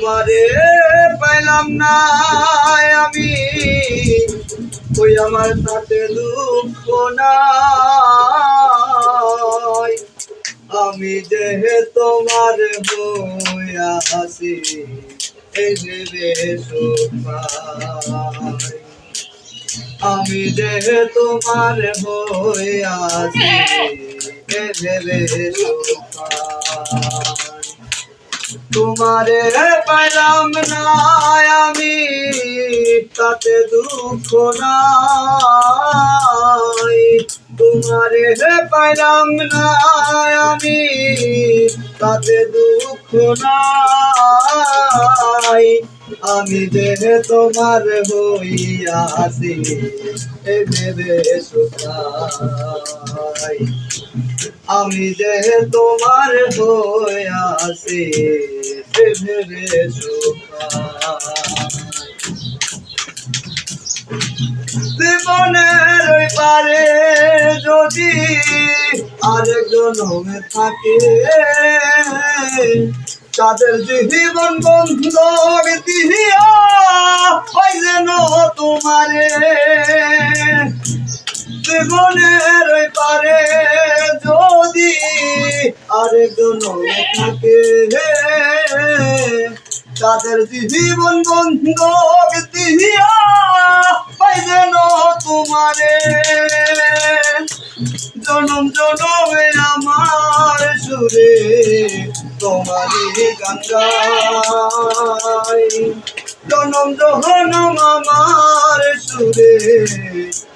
তোমারে পাইলাম না আমি, ওই আমার তাতে দুঃখ নাই। আমি যে তোমার হইয়া আছি এই ভেবে সুখ পাই। আমি যে তোমার হইয়া আছি এই ভেবে সুখ পাই। তোমারে পাইলাম না আমি, তাতে দুঃখ নাই। তোমারে পাইলাম না আমি, তাতে দুঃখ নাই। আমি যে তোমার হইয়া আছি এ ভেবে সুখ পাই। আমি যে তোমার হইয়া আছি এ ভেবে সুখ পাই। জীবনের ওই পারে যদি আরেকজন থাকে, তাদের জীবন বন্ধক দিয়া ওই যেন তোমারে। জীবনের ওই পারে যদি আরেকজন থাকে, তাদের জীবন বন্ধক দিয়া ওই যেন তোমারে। জনম জনমে আমার সুরে তোমারই গান গাই। জনম জনম আমার সুরে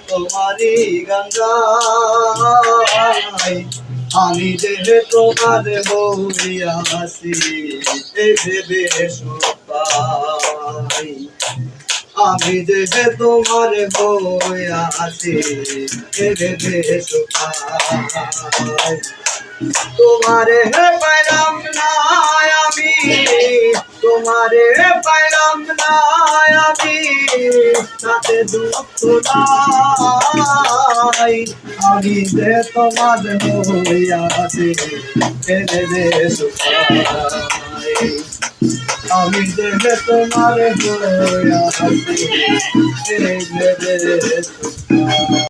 তোমারই গান গাই। আমি যে তোমার হইয়া আছি এই ভেবে সুখ পাই। আমি যে তোমার হইয়া আছি এই ভেবে সুখ পাই। তোমারে পাইলাম না আমি, তোমারে পাইলাম না আমি, তাতে দুঃখ নাই। আমি যে তোমার হইয়া আছি এই ভেবে সুখ পাই। আমি যে তোমার হইয়া আছি এই ভেবে সুখ পাই।